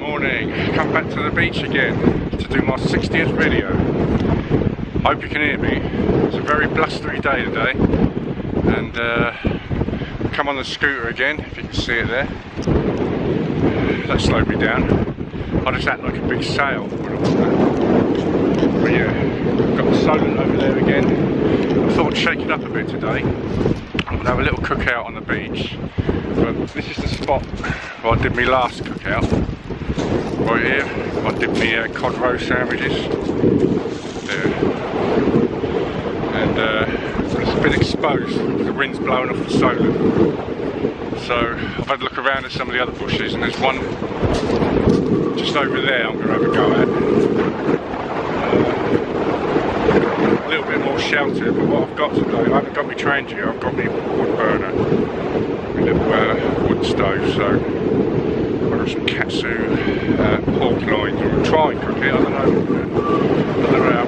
Morning, come back to the beach again to do my 60th video. Hope you can hear me. It's a very blustery day today, and come on the scooter again, if you can see it there. That slowed me down. I just act like a big sail when I'm on that. But yeah, got the Solent over there again. I thought I'd shake it up a bit today. I'm gonna have a little cookout on the beach. But this is the spot where I did my last cookout. Right here, I did my cod roast sandwiches. There. And it's been exposed because the wind's blowing off the Solent. So I've had a look around at some of the other bushes, and there's one just over there I'm going to have a go at. A little bit more sheltered, but what I've got today, I haven't got my train gear, I've got my wood burner, my little wood stove, so I've got some katsu, pork loins. I'm going to try and cook it. I don't know how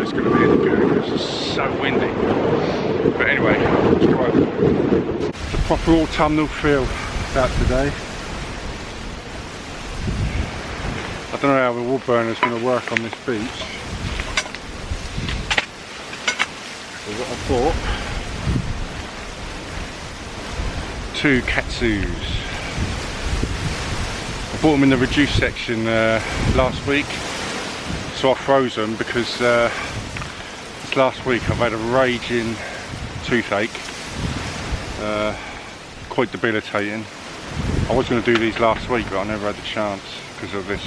it's going to be any good because it's so windy. But anyway, let's go over there. It's a proper autumnal feel out today. I don't know how the wood burner is going to work on this beach. So what I bought, 2 katsus. I bought them in the reduced section last week, so I froze them because this last week I've had a raging toothache, quite debilitating. I was going to do these last week, but I never had the chance because of this,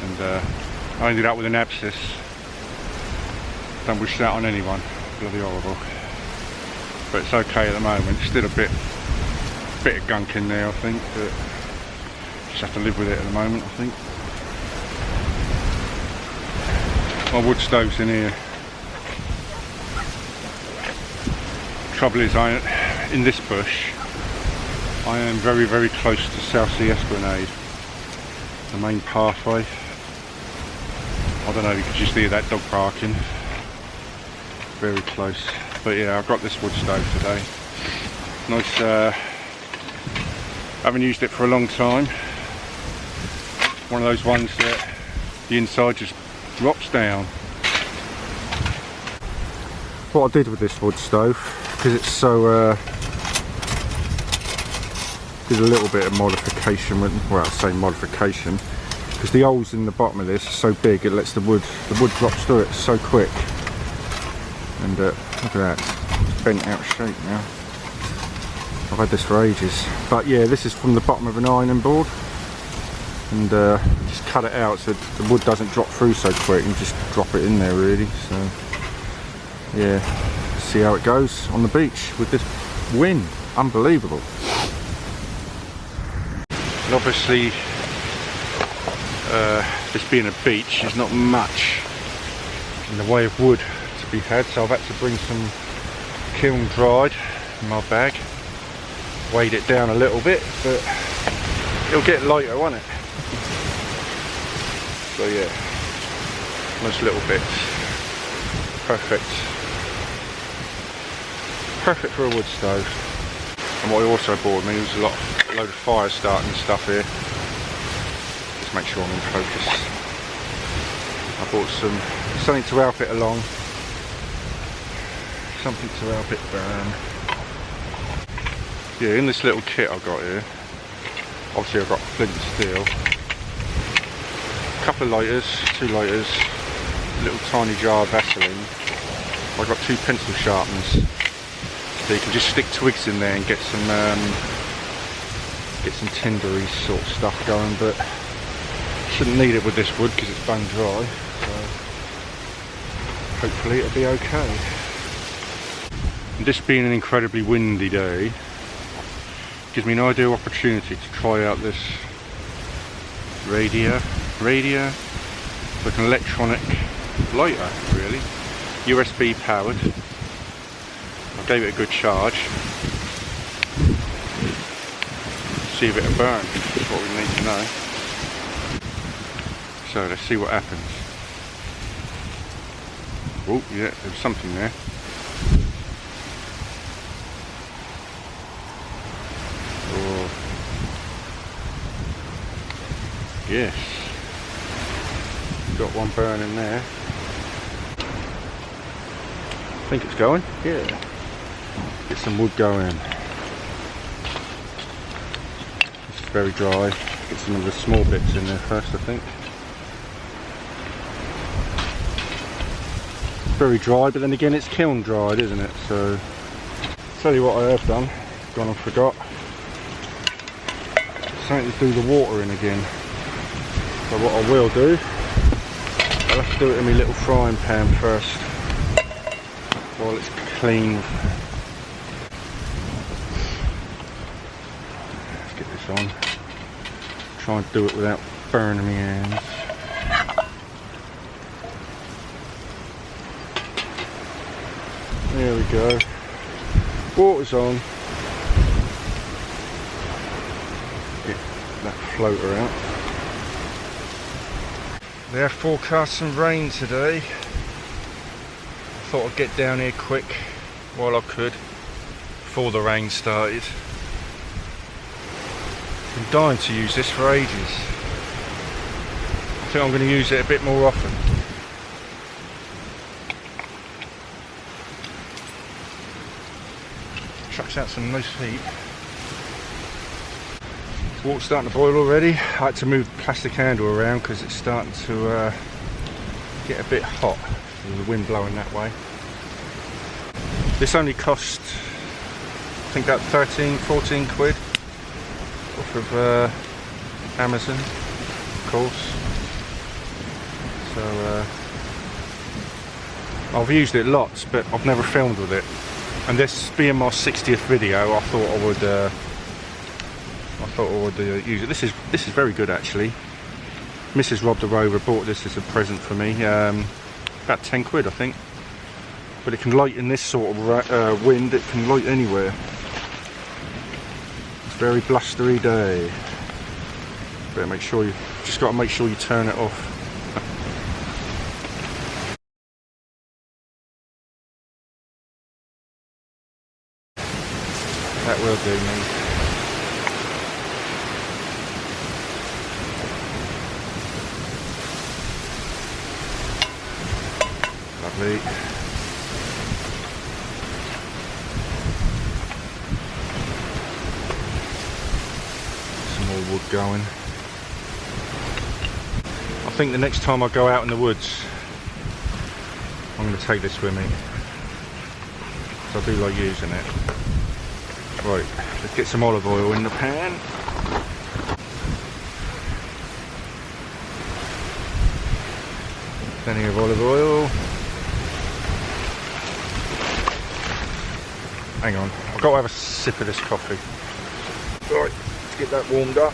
and I ended up with an abscess. Don't wish that on anyone, bloody horrible. But it's okay at the moment. Still a bit of gunk in there, I think, but just have to live with it at the moment, I think. My wood stove's in here. Trouble is, in this bush, I am very, very close to South Sea Esplanade, the main pathway. I don't know if you could just hear that dog barking. Very close. But yeah, I've got this wood stove today. Nice. Haven't used it for a long time. One of those ones that the inside just drops down. What I did with this wood stove, because it's so did a little bit of modification with, well, I say modification, because the holes in the bottom of this are so big, it lets the wood drops through it so quick. And look at that, it's bent out of shape now. I've had this for ages. But yeah, this is from the bottom of an ironing board, and just cut it out so the wood doesn't drop through so quick, and just drop it in there really. So yeah, see how it goes on the beach with this wind. Unbelievable. And obviously this being a beach, there's not much in the way of wood to be had, so I've had to bring some kiln dried in my bag. Weighed it down a little bit, but it'll get lighter, won't it? So yeah, nice little bits. Perfect for a wood stove. And what I also bought me was a load of fire starting stuff here. Just make sure I'm in focus. I bought something to help it along, something to help it burn. Yeah, in this little kit I've got here, obviously I've got flint and steel, a couple of lighters, 2 lighters, a little tiny jar of Vaseline. I've got 2 pencil sharpeners, so you can just stick twigs in there and get some tindery sort of stuff going, but shouldn't need it with this wood because it's bone dry, so hopefully it'll be okay. And this being an incredibly windy day, gives me an ideal opportunity to try out this radio, like an electronic lighter really, USB powered. I gave it a good charge, see if it'll burn, that's what we need to know. So let's see what happens. Oh yeah, there's something there. Yes. Got one burning there. I think it's going. Yeah. Get some wood going. This is very dry. Get some of the small bits in there first, I think. Very dry, but then again it's kiln dried, isn't it? So, tell you what I have done. Gone and forgot. Something to do the water in again. So what I will do, I'll have to do it in my little frying pan first, while it's clean. Let's get this on. Try and do it without burning my hands. There we go. Water's on. Get that floater out. They have forecast some rain today. I thought I'd get down here quick while I could before the rain started. Been dying to use this for ages. I think I'm going to use it a bit more often. Chucks out some nice heat. Water's starting to boil already. I had to move the plastic handle around because it's starting to get a bit hot with the wind blowing that way. This only cost, I think, about 13-14 quid off of Amazon, of course. So I've used it lots, but I've never filmed with it. And this being my 60th video, I thought I would use it. This is very good actually. Mrs. Rob the Rover bought this as a present for me. About 10 quid I think. But it can light in this sort of wind. It can light anywhere. It's a very blustery day. Better make sure you turn it off. That will do me. Lovely. Some more wood going. I think the next time I go out in the woods, I'm going to take this with me. So I do like using it. Right, let's get some olive oil in the pan. Plenty of olive oil. Hang on, I've got to have a sip of this coffee. Right, let's get that warmed up.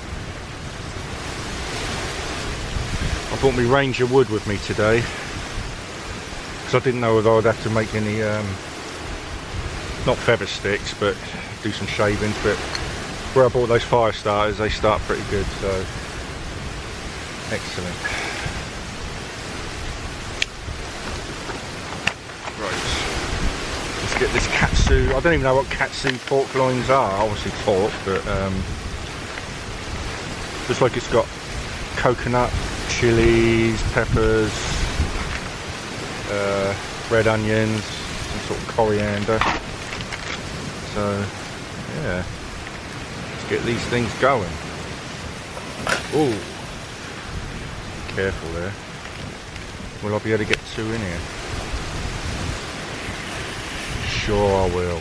I brought my Ranger wood with me today because I didn't know whether I'd have to make any, not feather sticks, but do some shavings. But where I bought those fire starters, they start pretty good, so excellent. Right, let's get this katsu. I don't even know what katsu pork loins are. Obviously pork, but looks like it's got coconut, chilies, peppers, red onions, some sort of coriander. So yeah, let's get these things going. Oh, careful there. Will I be able to get two in here? Sure I will.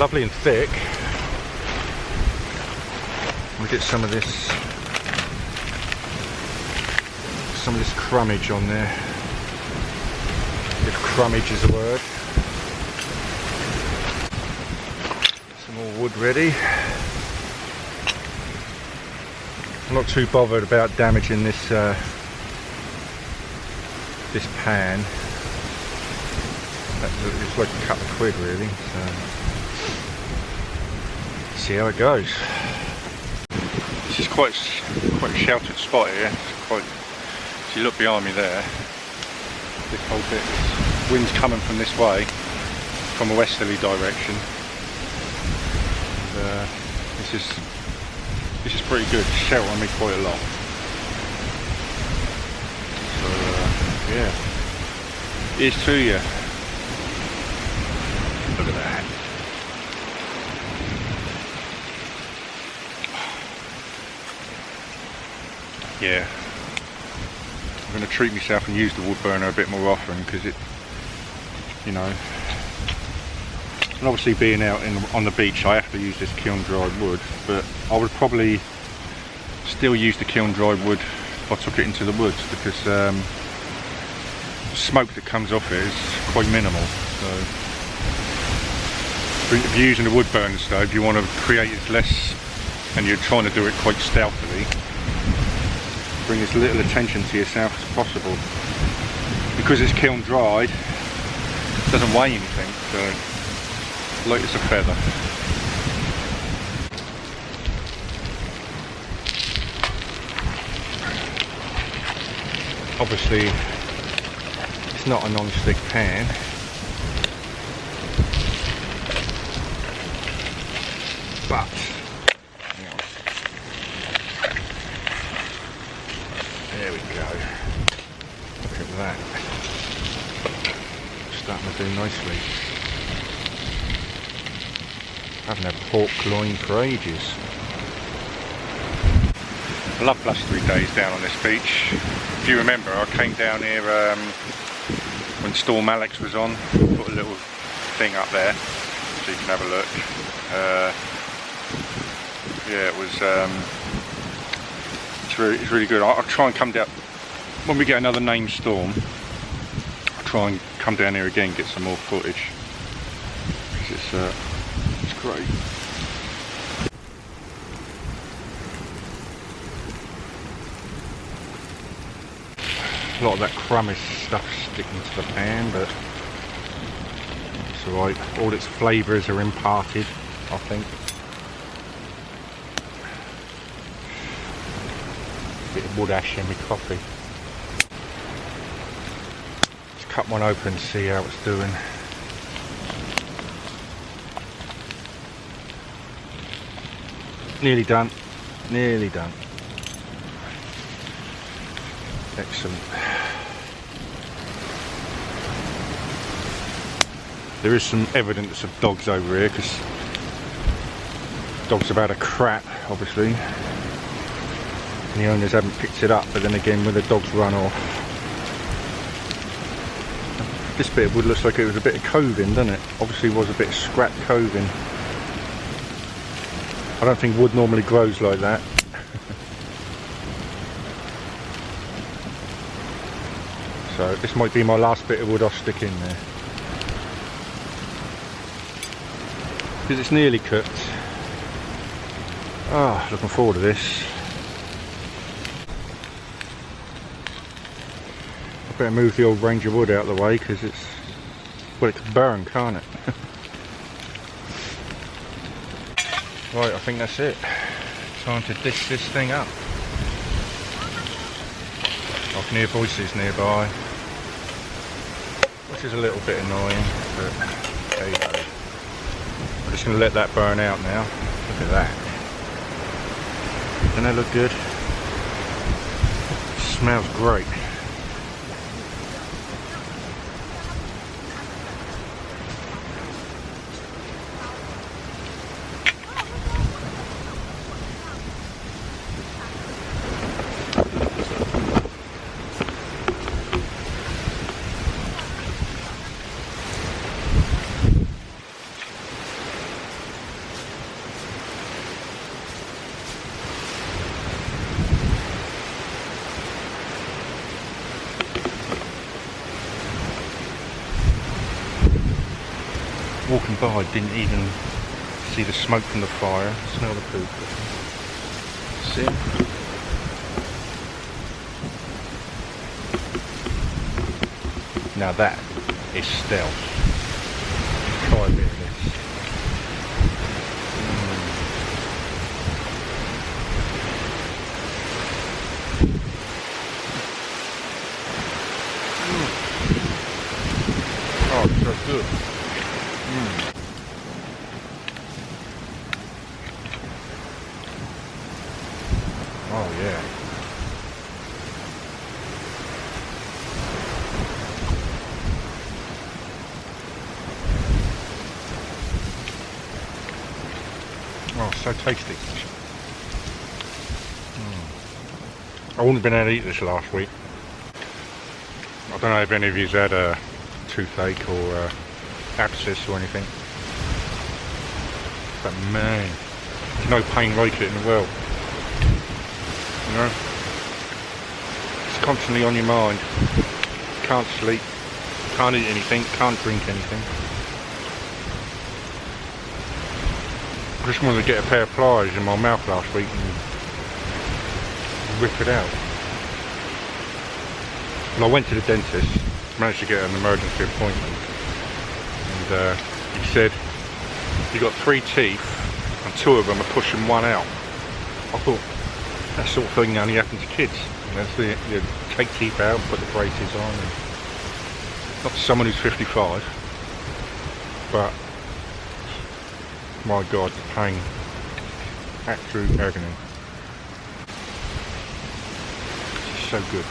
Lovely and thick. We get some of this crummage on there. If crummage is a word. Some more wood ready. I'm not too bothered about damaging this this pan. It's like a couple of quid really. So see how it goes. This is quite a sheltered spot here. It's quite. If you look behind me there, this whole bit is Wind's coming from this way, from a westerly direction. And, this is pretty good, sheltering me quite a lot. So yeah, here's to you. Look at that. Yeah, I'm going to treat myself and use the wood burner a bit more often, because it, you know, and obviously being out on the beach I have to use this kiln dried wood, but I would probably still use the kiln dried wood if I took it into the woods, because the smoke that comes off it is quite minimal. So if you're using a wood burner stove, you want to create as less, and you're trying to do it quite stealthily, bring as little attention to yourself as possible. Because it's kiln dried, it doesn't weigh anything, so light as a feather. Obviously it's not a non-stick pan, but there we go. Look at that. Starting to do nicely. I haven't had pork loin for ages. I love blustery days down on this beach. If you remember, I came down here when Storm Alex was on. Put a little thing up there so you can have a look. Yeah, it was. It's really good. I'll try and come down when we get another named storm. I'll try and come down here again, get some more footage. It's great. A lot of that crummy stuff sticking to the pan, but it's alright. All its flavours are imparted, I think. Bit of wood ash in my coffee. Let's cut one open and see how it's doing. Nearly done. Nearly done. Excellent. There is some evidence of dogs over here, because dogs have had a crap, obviously. And the owners haven't picked it up, but then again, when the dogs run off. This bit of wood looks like it was a bit of coving, doesn't it? Obviously was a bit of scrap coving. I don't think wood normally grows like that. So this might be my last bit of wood I'll stick in there. Because it's nearly cooked. Ah, looking forward to this. I better move the old Ranger wood out of the way, because it's, well, it can burn, can't it? Right, I think that's it. Time to dish this thing up. I can hear voices nearby, which is a little bit annoying, but there you go. I'm just going to let that burn out now. Look at that. Doesn't that look good? It smells great. Walking by, didn't even see the smoke from the fire. Smell the poop. See? Now that is stealth. Try a bit of this. god, so good. Oh yeah. Oh, so tasty. I wouldn't have been able to eat this last week. I don't know if any of you's had a toothache or abscess or anything. But man, there's no pain like it in the world. You know? It's constantly on your mind. Can't sleep, can't eat anything, can't drink anything. I just wanted to get a pair of pliers in my mouth last week and rip it out. And I went to the dentist, managed to get an emergency appointment, and he said, "You've got 3 teeth and 2 of them are pushing 1 out." I thought, that sort of thing only happens to kids. You take teeth out and put the braces on. And not to someone who's 55, but my god, the pain, absolute agony. It's so good.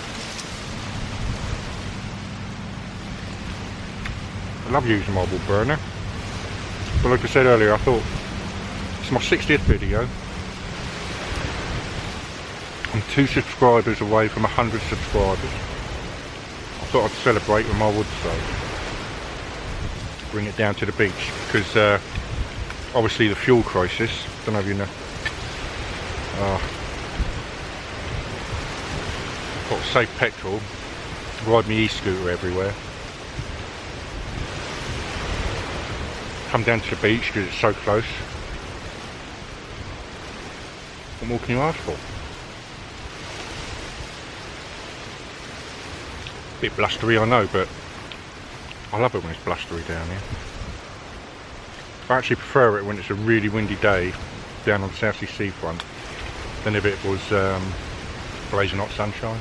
I love using my wood burner, but like I said earlier, I thought it's my 60th video. I'm 2 subscribers away from 100 subscribers. I thought I'd celebrate with my wood stove, bring it down to the beach, because obviously the fuel crisis, don't know if you know. Got to save petrol, ride my e-scooter everywhere. Come down to the beach because it's so close. What more can you ask for? Bit blustery, I know, but I love it when it's blustery down here. I actually prefer it when it's a really windy day down on the South Sea seafront than if it was blazing hot sunshine.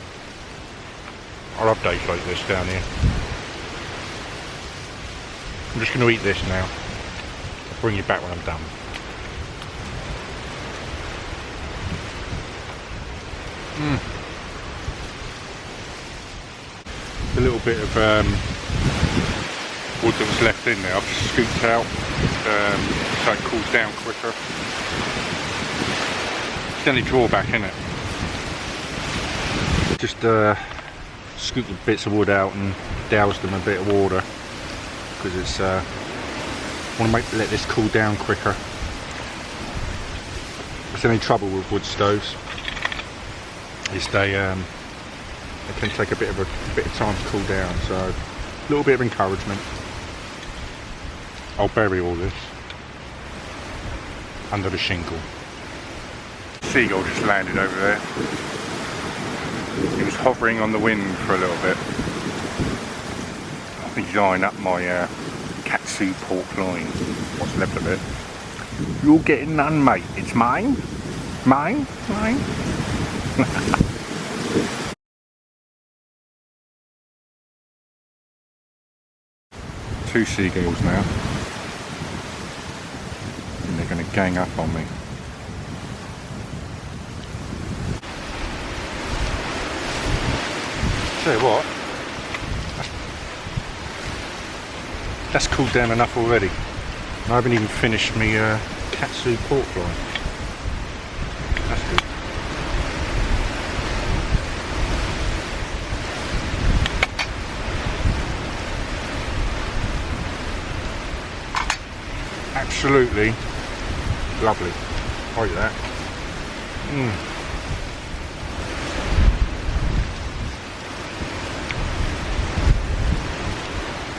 I love days like this down here. I'm just going to eat this now. I'll bring you back when I'm done. A little bit of wood that was left in there, I've just scooped out so it cools down quicker. It's the only drawback, isn't it? Just scoop the bits of wood out and douse them in a bit of water because it's want to let this cool down quicker. If there's any trouble with wood stoves, is they can take a bit of time to cool down, so a little bit of encouragement. I'll bury all this under the shingle. Seagull just landed over there. He was hovering on the wind for a little bit. I think he's eyeing up my katsu pork loin. What's left of it? You're getting none, mate. It's mine. Mine. Mine. 2 seagulls now, and they're going to gang up on me. Tell you what, that's cooled down enough already. I haven't even finished my katsu pork loin. That's good. Absolutely lovely. Like that.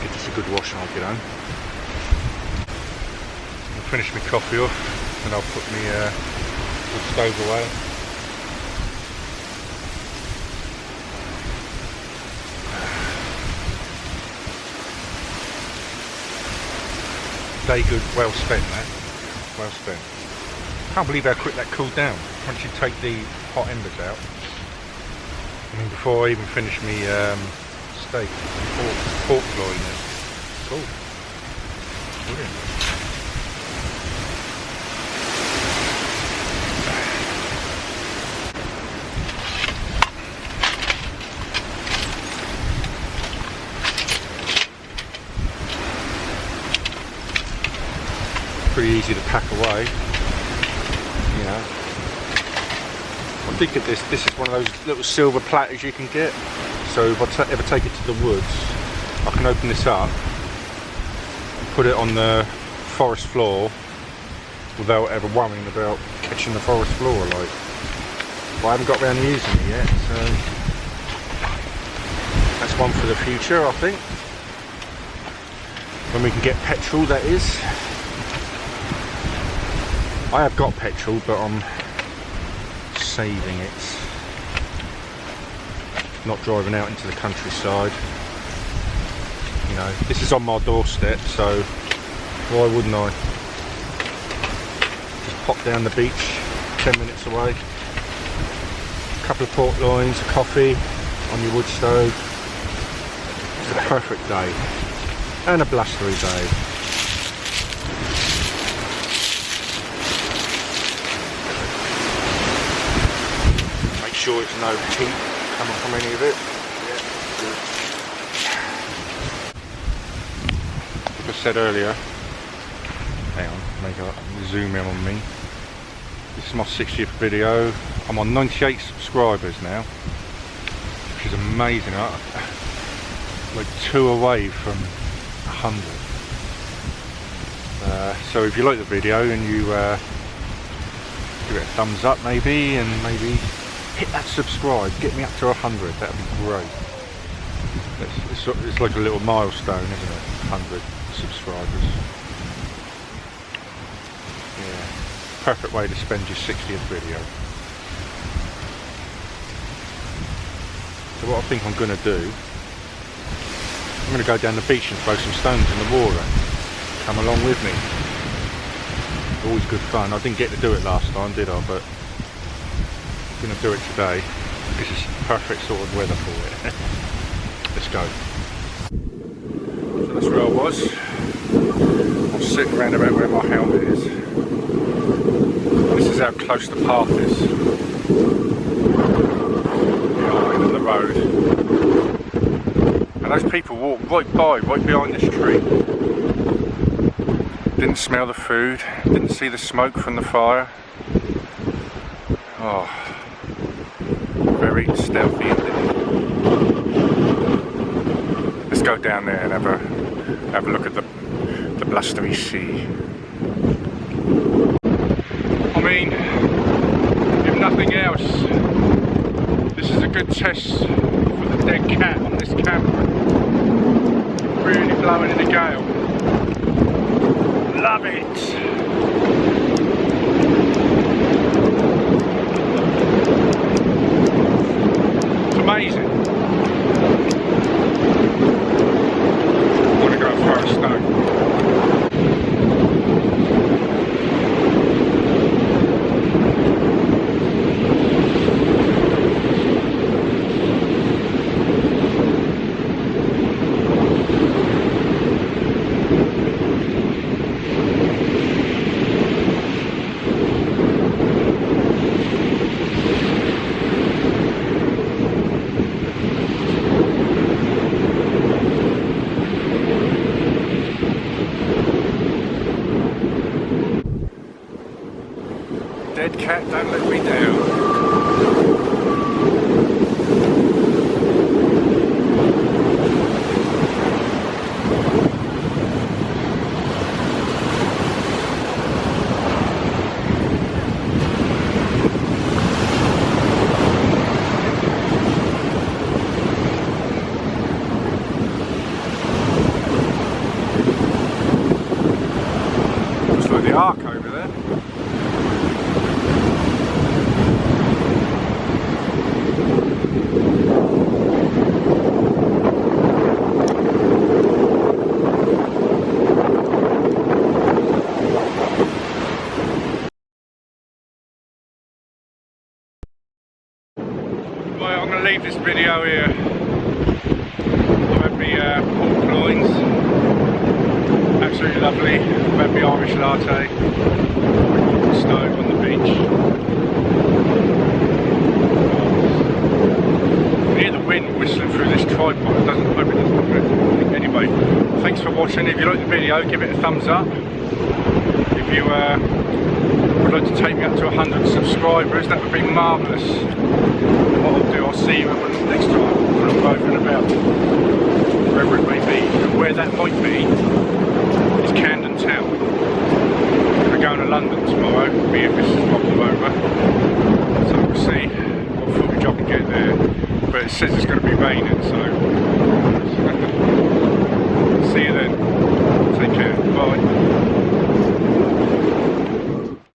Give this a good wash and I'll get home. I'll finish my coffee off and I'll put my wood stove away. Day good, well spent that. Well spent. Can't believe how quick that cooled down once you take the hot embers out. I mean, before I even finish me steak, pork loin, cool. Brilliant. Pretty easy to pack away, you know. I'm thinking this is one of those little silver platters you can get. So if I ever take it to the woods, I can open this up and put it on the forest floor without ever worrying about catching the forest floor. Like, but I haven't got around to using it yet, so that's one for the future, I think. When we can get petrol, that is. I have got petrol, but I'm saving it. Not driving out into the countryside. You know, this is on my doorstep, so why wouldn't I? Just pop down the beach, 10 minutes away. A couple of pork loins, a coffee on your wood stove. It's a perfect day. And a blustery day. Sure there's no heat coming from any of it. Like I said earlier, hang on, make a zoom in on me. This is my 60th video. I'm on 98 subscribers now, which is amazing. I'm like 2 away from 100. So if you like the video and you give it a thumbs up maybe, and maybe hit that subscribe, get me up to 100, that'd be great. It's like a little milestone, isn't it? 100 subscribers. Yeah, perfect way to spend your 60th video. So what I think I'm going to do, I'm going to go down the beach and throw some stones in the water. Come along with me. Always good fun. I didn't get to do it last time, did I? But I'm going to do it today because it's perfect sort of weather for it. Let's go. So that's where I was. I'm sitting around about where my helmet is. This is how close the path is. Behind the road. And those people walk right behind this tree. Didn't smell the food, didn't see the smoke from the fire. Oh. Very stealthy indeed. Let's go down there and have a look at the blustery sea. I mean, if nothing else, this is a good test for the dead cat on this camera. Really blowing in the gale. Love it. Amazing. I want to go and throw a stone. Dead cat, don't let me down. Looks like the ark over there. Right, I'm going to leave this video here. I've had me pork loins. lovely. I've had my Irish latte, stove on the beach. You can hear the wind whistling through this tripod. It doesn't, I hope it doesn't affect anything. Anyway, thanks for watching. If you like the video, give it a thumbs up. If you would like to take me up to 100 subscribers, that would be marvellous. What I'll do, I'll see you next time when I'm over and about, wherever it may be. And where that might be is Camden Town. We're going to London tomorrow, me and Mrs. Rob them over. So we'll see what footage I can get there. But it says it's going to be raining, so